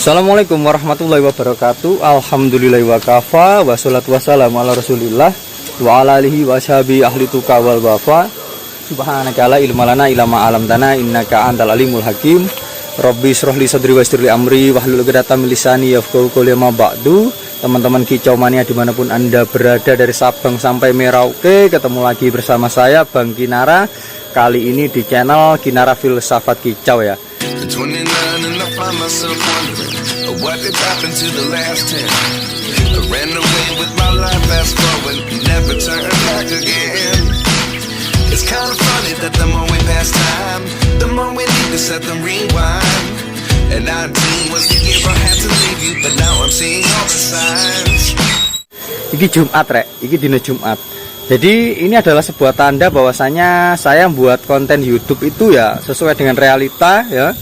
Assalamualaikum warahmatullahi wabarakatuh. Alhamdulillahi wa kafa. Wassalatu wassalamu ala rasulillah wa ala alihi wa sahbihi ahli tuqa wal wafa. Subhanaka la ilma lana illa ma 'allamtana innaka antal alimul hakim. Rabbi shrah li sadri wa yassir li amri wahlul 'uqdatam min lisani yafqahu qawli ma ba'du. Teman-teman Kicau Mania dimanapun Anda berada, dari Sabang sampai Merauke, ketemu lagi bersama saya Bang Kinara. Kali ini di channel Kinara Filsafat Kicau ya. Iki Jumat rek, iki dina Jumat. Jadi ini adalah sebuah tanda bahwasanya saya membuat konten YouTube itu ya sesuai dengan realita ya.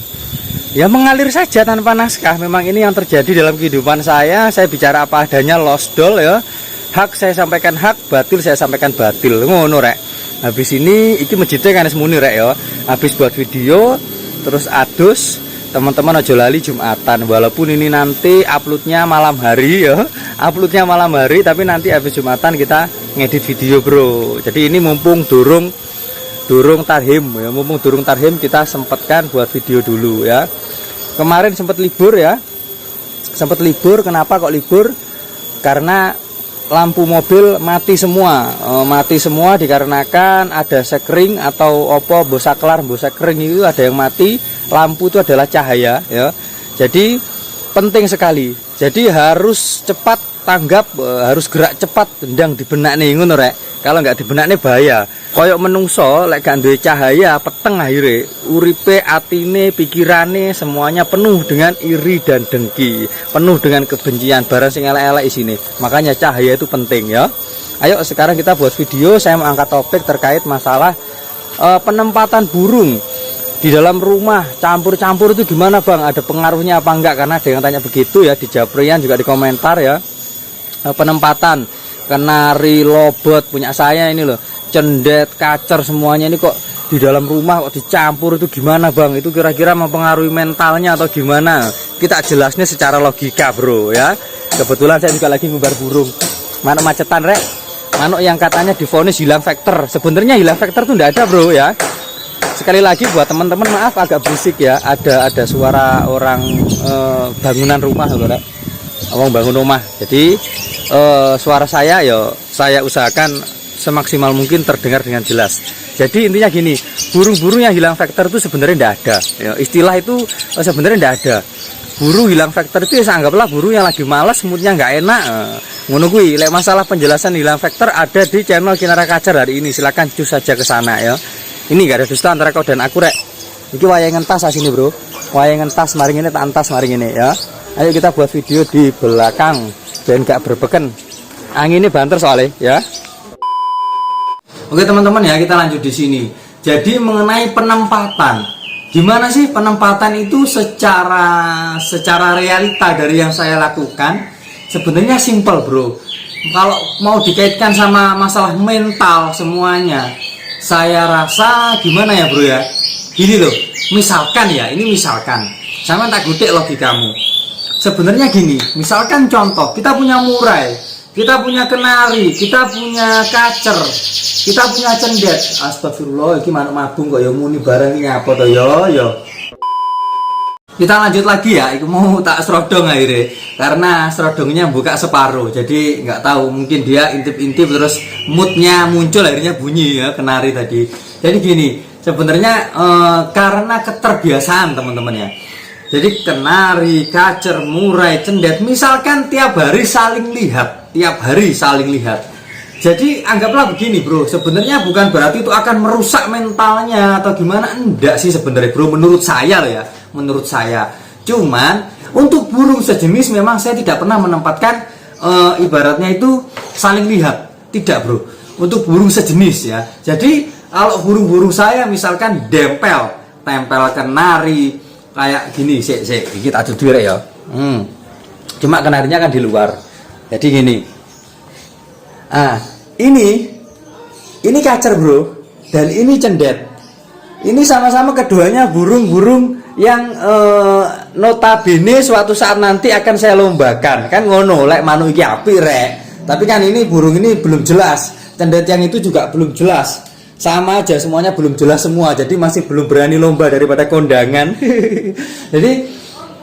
Ya mengalir saja tanpa naskah. Memang ini yang terjadi dalam kehidupan saya. Saya bicara apa adanya, lost doll ya. Hak saya sampaikan hak, batil saya sampaikan batil. Ngono rek. Habis ini iki masjidnya kan semuni rek ya. Habis buat video terus adus, teman-teman ojo lali Jumatan. Walaupun ini nanti uploadnya malam hari ya. Uploadnya malam hari, tapi nanti habis Jumatan kita ngedit video bro. Jadi ini mumpung durung tarhim ya, mumpung durung tarhim kita sempatkan buat video dulu ya. Kemarin sempat libur ya, sempat libur. Kenapa kok libur? Karena lampu mobil mati semua, mati semua dikarenakan ada sekring atau opo bosaklar bosekring itu ada yang mati. Lampu itu adalah cahaya ya, jadi penting sekali. Jadi harus cepat tanggap, harus gerak cepat ndang dibenak nih ngono rek. Kalau nggak dibenak nih bahaya. Koyok menungso lek gak duwe cahaya peteng akhirnya uripe, atine, pikirane semuanya penuh dengan iri dan dengki, penuh dengan kebencian, barang sing elek-elek isine. Makanya cahaya itu penting ya. Ayo sekarang kita buat video. Saya mau angkat topik terkait masalah penempatan burung di dalam rumah. Campur-campur itu gimana bang? Ada pengaruhnya apa enggak? Karena ada yang tanya begitu ya, di Japrian juga di komentar ya. Penempatan kenari, lobot punya saya ini loh, cendet, kacer, semuanya ini kok di dalam rumah kok dicampur, itu gimana bang? Itu kira-kira mempengaruhi mentalnya atau gimana? Kita jelasnya secara logika bro ya. Kebetulan saya juga lagi ngubar burung manuk macetan rek, manuk yang katanya divonis hilang vektor. Sebenarnya hilang vektor tuh enggak ada bro ya. Sekali lagi buat teman-teman, maaf agak berisik ya, ada suara orang bangunan rumah loh rek, orang bangun rumah. Jadi suara saya ya saya usahakan semaksimal mungkin terdengar dengan jelas. Jadi intinya gini, burung-burung yang hilang vektor itu sebenarnya tidak ada ya. Istilah itu sebenarnya tidak ada. Burung hilang vektor itu ya anggaplah burung yang lagi malas, moodnya nggak enak. Ngono kuwi. Lek masalah penjelasan hilang vektor ada di channel Kinara Kacar hari ini. Silakan cus saja ke sana ya. Ini gak ada dusta antara kau dan aku rek. Iki wayangan tas sini bro. Wayangan tas maring ini tak antas maring ini ya. Ayo kita buat video di belakang dan gak berbeken. Anginnya banter soalnya ya. Oke teman-teman ya, kita lanjut di sini. Jadi mengenai penempatan, gimana sih penempatan itu secara realita dari yang saya lakukan? Sebenarnya simple bro. Kalau mau dikaitkan sama masalah mental semuanya, saya rasa gimana ya bro ya. Gini loh, misalkan ya, ini misalkan sama tak gudik logikamu. Sebenarnya gini, misalkan contoh, kita punya murai, kita punya kenari, kita punya kacer, kita punya cendet. Astagfirullah, ini manuk mabung kok ya muni barang ini apa toh yo. Kita lanjut lagi ya, aku mau tak serodong akhirnya, karena serodongnya buka separuh, jadi nggak tahu, mungkin dia intip-intip terus moodnya muncul akhirnya bunyi ya kenari tadi. Jadi gini, sebenarnya karena keterbiasaan teman-teman ya. Jadi kenari, kacer, murai, cendet, misalkan tiap hari saling lihat. Jadi anggaplah begini bro, sebenarnya bukan berarti itu akan merusak mentalnya atau gimana, enggak sih sebenarnya bro, menurut saya loh ya, menurut saya. Cuman untuk burung sejenis memang saya tidak pernah menempatkan ibaratnya itu saling lihat, tidak bro. Untuk burung sejenis ya. Jadi kalau burung-burung saya misalkan tempel kenari kayak gini, kita duduk ya. Cuma kenarinya kan di luar. Jadi gini. Ini kacer bro, dan ini cendet. Ini sama-sama keduanya burung-burung yang notabene suatu saat nanti akan saya lombakan. Kan ngono, lek manuk iki apik rek. Tapi kan ini burung ini belum jelas. Cendet yang itu juga belum jelas. Sama aja semuanya belum jelas semua. Jadi masih belum berani lomba daripada kondangan. Jadi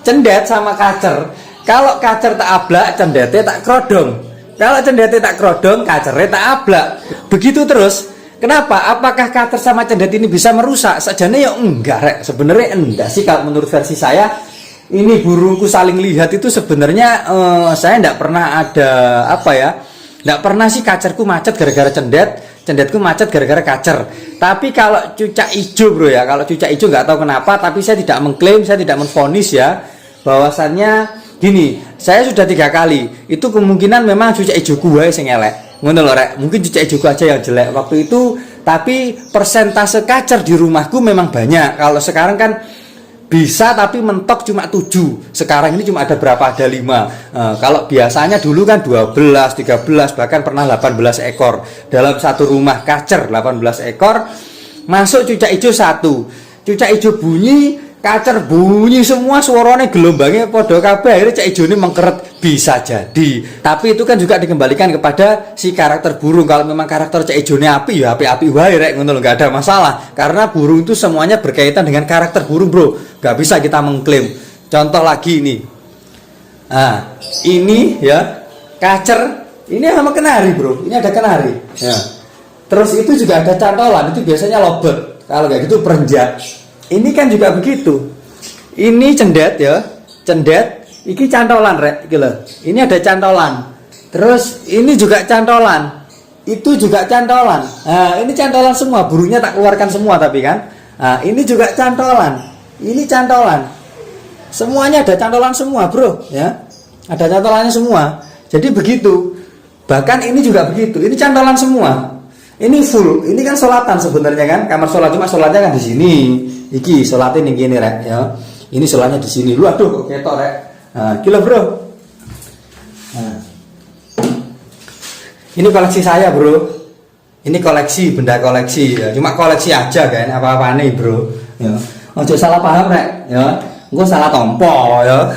cendet sama kacer. Kalau kacer tak ablak, cendete tak krodong. Kalau cendete tak krodong, kacernya tak ablak. Begitu terus. Kenapa? Apakah kacer sama cendet ini bisa merusak? Sajane ya enggak, rek. Sebenarnya enggak sih kalau menurut versi saya. Ini burungku saling lihat itu sebenarnya saya enggak pernah ada apa ya? Enggak pernah sih kacerku macet gara-gara cendet, cendetku macet gara-gara kacer. Tapi kalau cucak ijo, bro ya, kalau cucak ijo nggak tahu kenapa, tapi saya tidak mengklaim, saya tidak menvonis ya, bahwasannya gini, saya sudah 3 kali. Itu kemungkinan memang cucak ijo gue sing elek. Ngono lho rek, mungkin cucak ijoku aja yang jelek waktu itu, tapi persentase kacer di rumahku memang banyak. Kalau sekarang kan bisa tapi mentok cuma 7. Sekarang ini cuma ada berapa? Ada 5. Kalau biasanya dulu kan 12, 13, bahkan pernah 18 ekor. Dalam satu rumah kacer 18 ekor, masuk cucak ijo 1. Cucak ijo bunyi, kacer bunyi semua, suaranya gelombangnya podo kabeh, akhirnya cak ijo ini mengkeret. Bisa jadi, tapi itu kan juga dikembalikan kepada si karakter burung. Kalau memang karakter cak ijo ini api ya api-api wae rek, ngono lho, nggak ada masalah. Karena burung itu semuanya berkaitan dengan karakter burung, bro. Nggak bisa kita mengklaim. Contoh lagi ini. Nah, ini ya kacer, ini sama kenari, bro. Ini ada kenari. Ya. Terus itu juga ada cantolan, itu biasanya lobet. Kalau nggak gitu perenjak. Ini kan juga begitu. Ini cendet ya, cendet. Iki cantolan rek, iki lho. Ini ada cantolan. Terus ini juga cantolan. Itu juga cantolan. Nah, ini cantolan semua, burungnya tak keluarkan semua tapi kan. Nah, ini juga cantolan. Ini cantolan. Semuanya ada cantolan semua, bro, ya. Ada cantolannya semua. Jadi begitu. Bahkan ini juga begitu. Ini cantolan semua. Ini full. Ini kan sholatan sebenarnya kan. Kamar sholat, cuma sholatnya kan di sini. Iki sholatnya ning kene rek, ya. Ini sholatnya di sini. Lu aduh kok ketok rek. Nah, gila bro. Nah. Ini koleksi saya, bro. Ini koleksi, benda koleksi ya. Cuma koleksi aja kan, apa-apa nih, bro. Ya. Ojo salah paham rek, ya. Engko salah tompo ya.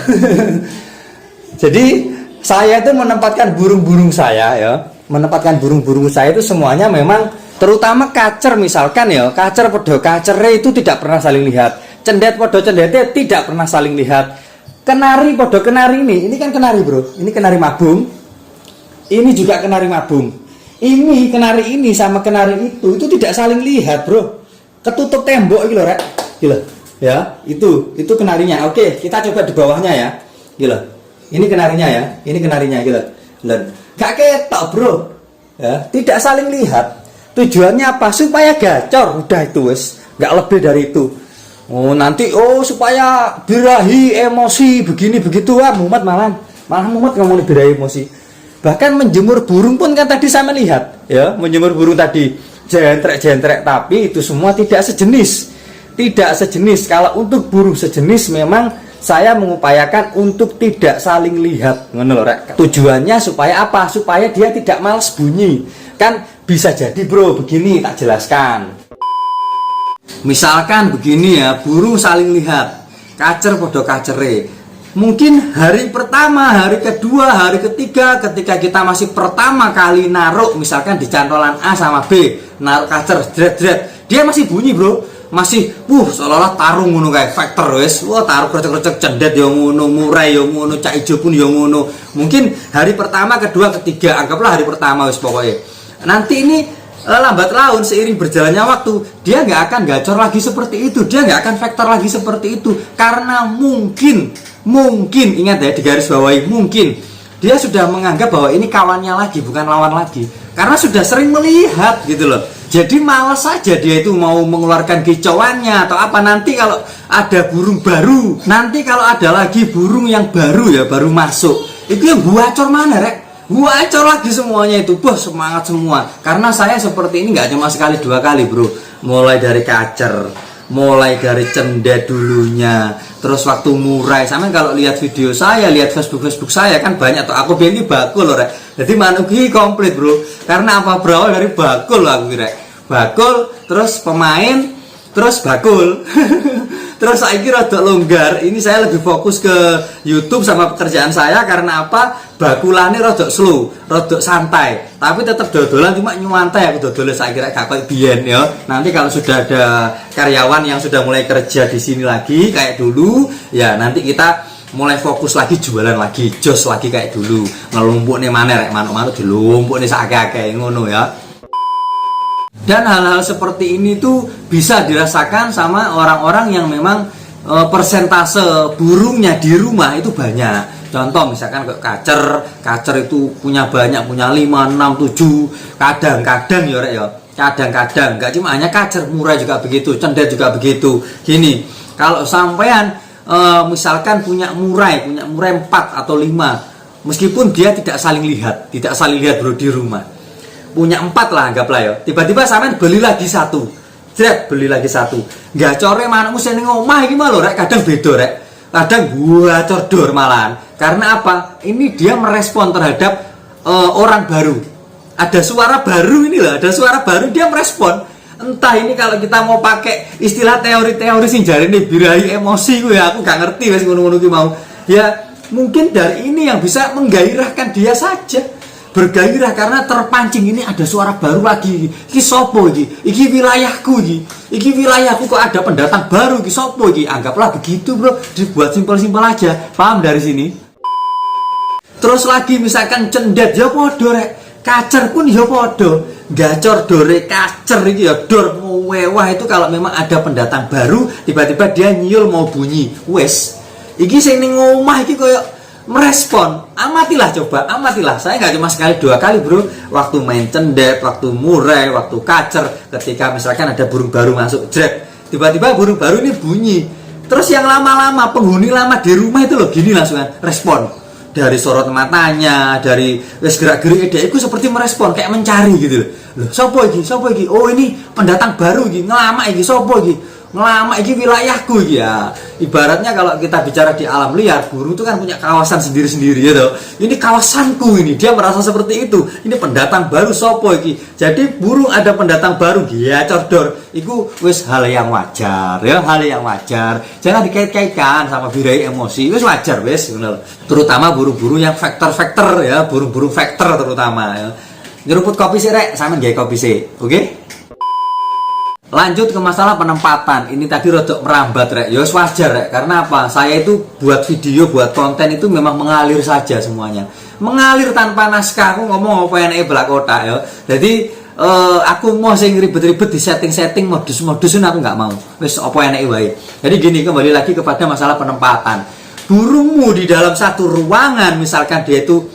Jadi saya itu menempatkan burung-burung saya ya. Menempatkan burung-burung saya itu semuanya memang, terutama kacer misalkan ya, kacer podo kacere itu tidak pernah saling lihat. Cendet podo cendete tidak pernah saling lihat. Kenari podo kenari ini kan kenari, bro. Ini kenari mabung. Ini juga kenari mabung. Ini kenari ini sama kenari itu tidak saling lihat, bro. Ketutup tembok gitu, rek. Gila. Ya, itu kenarinya. Oke, kita coba di bawahnya ya. Gila. Ini kenarinya ya. Ini kenarinya, gila. Dan gak ketok, bro. Ya, tidak saling lihat. Tujuannya apa? Supaya gacor. Udah itu wes. Gak lebih dari itu. Oh nanti supaya birahi emosi begini begitu mumet malah mumet ngomong birahi emosi. Bahkan menjemur burung pun kan tadi saya melihat ya, menjemur burung tadi jentrek tapi itu semua tidak sejenis. Kalau untuk burung sejenis memang saya mengupayakan untuk tidak saling lihat, ngono lho rek. Tujuannya supaya apa? Supaya dia tidak malas bunyi. Kan bisa jadi, bro, begini tak jelaskan. Misalkan begini ya, burung saling lihat, kacer podo kacere. Mungkin hari pertama, hari kedua, hari ketiga, ketika kita masih pertama kali naruh, misalkan di cantolan A sama B, naruh kacer, dret, dia masih bunyi, bro. Masih, seolah-olah tarung ngono kayak factor wes. Wah, taruh krecek-krecek cendet yo ngono, murai yo ngono, cak ijo pun yo ngono. Mungkin hari pertama, kedua, ketiga, anggaplah hari pertama wes pokoknya. Nanti ini lambat laun seiring berjalannya waktu dia nggak akan gacor lagi seperti itu, dia nggak akan vektor lagi seperti itu, karena mungkin ingat ya, di garis bawahi mungkin dia sudah menganggap bahwa ini kawannya lagi bukan lawan lagi, karena sudah sering melihat gitu loh. Jadi malas saja dia itu mau mengeluarkan kicauannya atau apa. Nanti kalau ada burung baru, nanti kalau ada lagi burung yang baru ya, baru masuk, itu yang gacor mana rek? Acor lagi semuanya itu, semangat semua. Karena saya seperti ini nggak cuma sekali 2 kali, bro. Mulai dari kacer, mulai dari cendet dulunya, terus waktu murai. Sama kalau lihat video saya, lihat Facebook saya kan banyak tuh. Aku bilang ini bakul loh, rek. Jadi manuki komplit, bro. Karena apa? Berawal dari bakul loh aku, rek. Bakul, terus pemain, terus bakul. Terus saiki rada longgar. Ini saya lebih fokus ke YouTube sama pekerjaan saya karena apa? Bakulane rada slow, rada santai. Tapi tetap dodolan cuma nyuwantai aku dodol saiki rek gak koyo biyen ya. Nanti kalau sudah ada karyawan yang sudah mulai kerja di sini lagi kayak dulu, ya nanti kita mulai fokus lagi jualan lagi, jos lagi kayak dulu. Ngelumpuk nih mana rek manuk-manuk dilumpuk nih sakake ngono ya. Dan hal-hal seperti ini tuh bisa dirasakan sama orang-orang yang memang persentase burungnya di rumah itu banyak. Contoh misalkan kayak kacer itu punya banyak, punya 5, 6, 7. Kadang-kadang ya rek ya. Kadang-kadang enggak cuma hanya kacer, murai juga begitu, cendet juga begitu. Gini, kalau sampean misalkan punya murai 4 atau 5, meskipun dia tidak saling lihat bro di rumah. Punya 4 lah anggaplah ya. Tiba-tiba sampean beli lagi satu. Beli lagi satu. Gacore manukmu sing ning omah iki malah rek kadang beda rek. Kadang gacor dor malahan. Karena apa? Ini dia merespon terhadap orang baru. Ada suara baru ini loh, ada suara baru dia merespon. Entah ini kalau kita mau pakai istilah teori-teori sing jarine birahi emosi gue ya, aku gak ngerti wis ngono-ngono ki mau. Ya, mungkin dari ini yang bisa menggairahkan dia saja. Bergairah karena terpancing, ini ada suara baru lagi. Iki sopo iki? Iki wilayahku iki. Iki wilayahku kok ada pendatang baru iki sopo iki? Anggaplah begitu, bro. Dibuat simpel-simpel aja. Paham dari sini? Terus lagi misalkan cendet ya podo rek. Kacer pun ya podo. Gacor dore kacer iki ya dor mewah itu kalau memang ada pendatang baru tiba-tiba dia nyul mau bunyi. Wes. Iki sing ning omah iki koyo merespon. Amatilah, coba amatilah. Saya nggak cuma sekali 2 kali bro, waktu main cendet, waktu murai, waktu kacer, ketika misalkan ada burung baru masuk jrek, tiba-tiba burung baru ini bunyi. Terus yang lama-lama penghuni lama di rumah itu loh gini langsung respon dari sorot matanya, dari wes gerak-gerik itu seperti merespon kayak mencari gitu loh. Sopo iki oh ini pendatang baru iki, ngelama iki sopo iki, ngelama iki wilayahku iki ya. Ibaratnya kalau kita bicara di alam liar, burung itu kan punya kawasan sendiri-sendiri ya toh. Ini kawasanku ini, dia merasa seperti itu. Ini pendatang baru sopo iki. Jadi burung ada pendatang baru ya cordor. Iku wis hal yang wajar ya, hal yang wajar. Jangan dikait-kaitkan sama birahi emosi. Wis wajar wis ngono. Terutama burung-burung yang faktor-faktor ya, burung-burung faktor terutama ya. Nyeruput kopi sih rek, sampean gawe kopi sih. Oke? Lanjut ke masalah penempatan. Ini tadi rodok merambat rek. Ya wajar rek. Karena apa? Saya itu buat video, buat konten itu memang mengalir saja semuanya. Mengalir tanpa naskah. Aku ngomong apa enake belak kotak ya. Jadi aku mau sing ribet-ribet di setting-setting modus-modusun aku nggak mau. Wis apa enake wae. Jadi gini, kembali lagi kepada masalah penempatan. Burungmu di dalam satu ruangan misalkan dia itu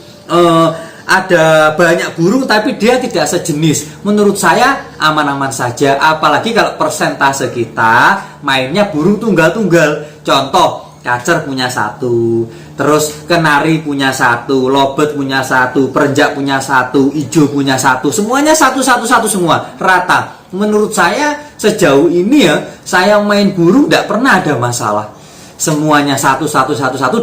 ada banyak burung tapi dia tidak sejenis, menurut saya aman-aman saja. Apalagi kalau persentase kita mainnya burung tunggal-tunggal. Contoh, kacer punya 1, terus kenari punya 1, lobet punya 1, perenjak punya 1, ijo punya 1. Semuanya 1 semua, rata. Menurut saya sejauh ini ya, saya main burung tidak pernah ada masalah. Semuanya 1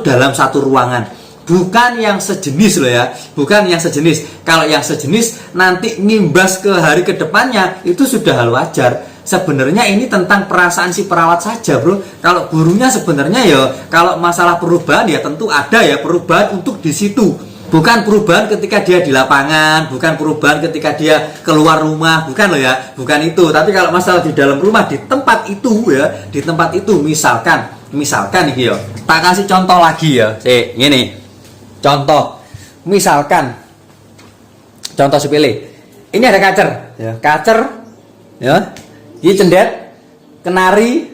dalam satu ruangan. Bukan yang sejenis loh ya, bukan yang sejenis. Kalau yang sejenis nanti ngimbas ke hari kedepannya itu sudah hal wajar. Sebenarnya ini tentang perasaan si perawat saja bro. Kalau burungnya sebenarnya ya, kalau masalah perubahan ya tentu ada ya perubahan untuk di situ. Bukan perubahan ketika dia di lapangan, bukan perubahan ketika dia keluar rumah, bukan loh ya, bukan itu. Tapi kalau masalah di dalam rumah, di tempat itu ya, di tempat itu misalkan iki ya. Tak kasih contoh lagi ya, gini. Contoh, misalkan contoh sepele. Ini ada kacer, ya. Kacer, ya. Ini cendet, kenari,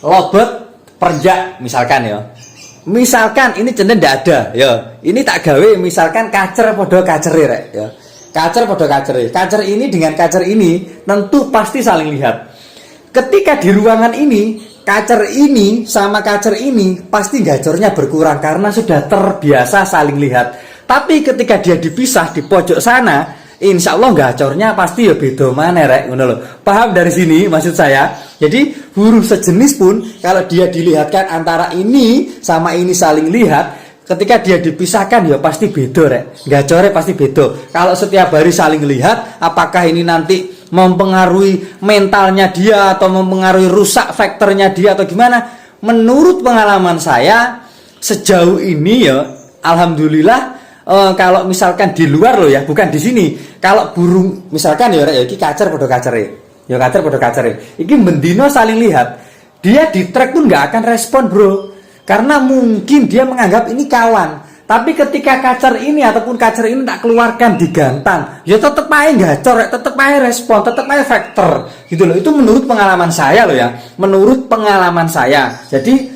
lobet, perenjak, misalkan ya. Misalkan ini cendet tidak ada, ya. Ini tak gawe misalkan kacer podo kacere rek, ya. Kacer podo kacere. Kacer ini dengan kacer ini tentu pasti saling lihat. Ketika di ruangan ini kacer ini sama kacer ini pasti gacornya berkurang karena sudah terbiasa saling lihat. Tapi ketika dia dipisah di pojok sana, insya Allah gacornya pasti ya beda mana rek, ngono lho. Paham dari sini maksud saya? Jadi burung sejenis pun kalau dia dilihatkan antara ini sama ini saling lihat, ketika dia dipisahkan ya pasti beda rek. Gacornya pasti beda. Kalau setiap hari saling lihat, apakah ini nanti mempengaruhi mentalnya dia atau mempengaruhi rusak faktornya dia atau gimana. Menurut pengalaman saya sejauh ini ya, alhamdulillah, kalau misalkan di luar loh ya, bukan di sini. Kalau burung misalkan ya iki kacer padha kacere. Ya kacer padha kacere. Iki bendino saling lihat. Dia di track pun nggak akan respon, Bro. Karena mungkin dia menganggap ini kawan. Tapi ketika kacer ini ataupun kacer ini tak keluarkan digantang, ya tetep aja gacor, tetep aja respon, tetep aja faktor gitu loh. Itu menurut pengalaman saya loh ya. Menurut pengalaman saya. Jadi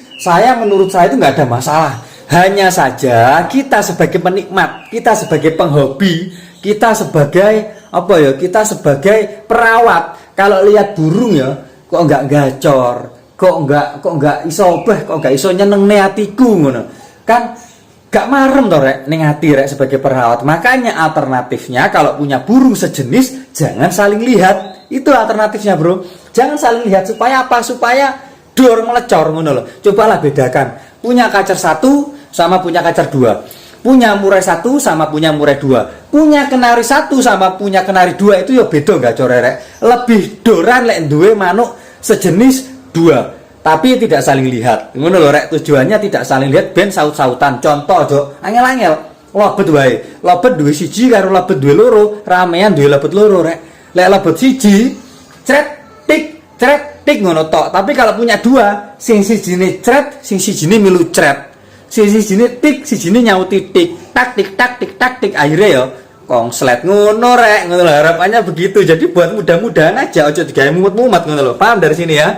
menurut saya itu nggak ada masalah. Hanya saja kita sebagai penikmat, kita sebagai penghobi, kita sebagai apa ya? Kita sebagai perawat, kalau lihat burung ya, kok nggak gacor, kok nggak iso kok nggak iso nyenengne atiku ngono. Kan gak marem toh rek ning ati rek sebagai perawat. Makanya alternatifnya kalau punya burung sejenis jangan saling lihat. Itu alternatifnya, Bro. Jangan saling lihat supaya apa? Supaya dor melecor ngono loh. Cobalah bedakan. Punya kacer satu sama punya kacer dua. Punya murai satu sama punya murai dua. Punya kenari satu sama punya kenari dua itu ya beda gak corek. Lebih doran lek duwe manuk sejenis dua. Tapi tidak saling lihat. Ngono lho rek, tujuannya tidak saling lihat ben saut-sautan. Contoh aja, angel-angel. Lobet wae. Lobet duwe siji karo lobet duwe loro, ramean duwe lobet loro rek. Lek lobet siji, cret tik ngono tok. Tapi kalau punya dua, sing sijine cret, sing sijine milu cret. Sing sijine tik, sijine nyauti tik. Tak tik tak tik tak tik akhirnya ya kongslet ngono rek. Ngono lho harapannya begitu. Jadi buat mudah-mudahan aja aja digawe mumet-mumet ngono lho. Paham dari sini ya?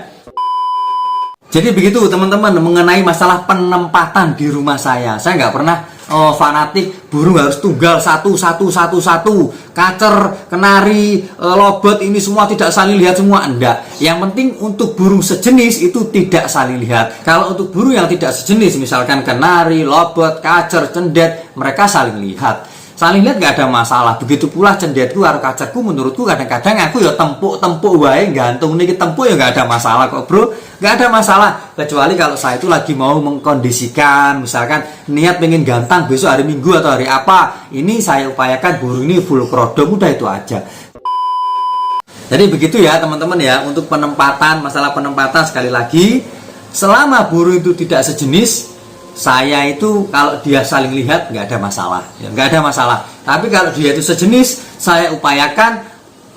Jadi begitu teman-teman mengenai masalah penempatan di rumah saya. Saya nggak pernah fanatik burung harus tunggal satu. Kacer, kenari, lobet ini semua tidak saling lihat semua. Enggak. Yang penting untuk burung sejenis itu tidak saling lihat. Kalau untuk burung yang tidak sejenis misalkan kenari, lobet, kacer, cendet, mereka saling lihat. Saling lihat gak ada masalah. Begitu pula cendetku karo kacerku menurutku kadang-kadang aku ya tempuk wae gantung niki tempuk ya gak ada masalah kok, Bro. Gak ada masalah. Kecuali kalau saya itu lagi mau mengkondisikan, misalkan niat pengen gantang besok hari Minggu atau hari apa, ini saya upayakan burung ini full krodom, udah itu aja. Jadi begitu ya teman-teman ya, untuk penempatan, masalah penempatan sekali lagi, selama burung itu tidak sejenis, saya itu kalau dia saling lihat nggak ada masalah, ya, nggak ada masalah. Tapi kalau dia itu sejenis, saya upayakan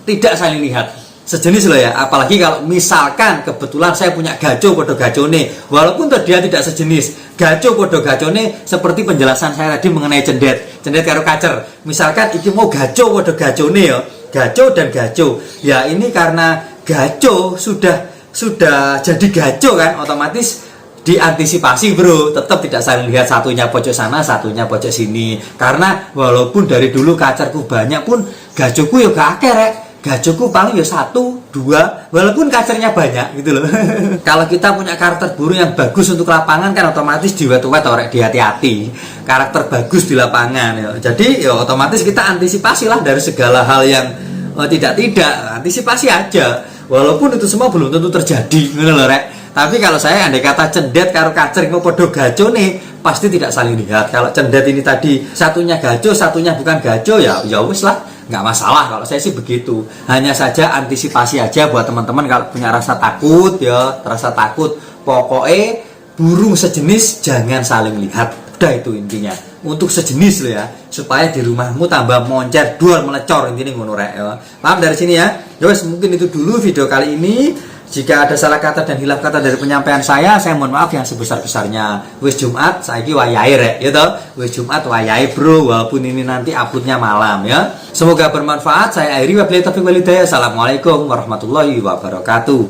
tidak saling lihat. Sejenis loh ya, apalagi kalau misalkan kebetulan saya punya gaco podo gacone, walaupun dia tidak sejenis, gaco podo gacone seperti penjelasan saya tadi mengenai cendet karo kacer. Misalkan iki mau gaco podo gacone ya, gaco dan gaco. Ya ini karena gaco sudah jadi gaco kan, otomatis diantisipasi, Bro. Tetap tidak saling lihat, satunya pojok sana, satunya pojok sini. Karena walaupun dari dulu kacerku banyak pun gacoku ya gak akeh rek. Gacoku paling ya 1, 2, walaupun kacernya banyak gitu loh. Kalau kita punya karakter burung yang bagus untuk lapangan kan otomatis diwet-wet orek, hati-hati. Karakter bagus di lapangan ya. Jadi ya otomatis kita antisipasi lah dari segala hal yang tidak antisipasi aja. Walaupun itu semua belum tentu terjadi gitu loh rek. Tapi kalau saya andai kata cendet karo kacer mau podo gaco nih, pasti tidak saling lihat. Kalau cendet ini tadi satunya gaco, satunya bukan gaco, ya wis lah, nggak masalah. Kalau saya sih begitu. Hanya saja antisipasi aja buat teman-teman kalau punya rasa takut ya, rasa takut. Pokoknya burung sejenis jangan saling lihat. Udah itu intinya. Untuk sejenis loh ya, supaya di rumahmu tambah moncer, dual melecor intinya ngono rek ya. Paham dari sini ya? Wes mungkin itu dulu video kali ini. Jika ada salah kata dan hilaf kata dari penyampaian saya mohon maaf yang sebesar-besarnya. Wis Jumat, saiki wayahe rek, ya toh. Wis Jumat wayahe, Bro, walaupun ini nanti uploadnya malam ya. Semoga bermanfaat. Saya akhiri wabillahi taufiq wal hidayah. Assalamualaikum warahmatullahi wabarakatuh.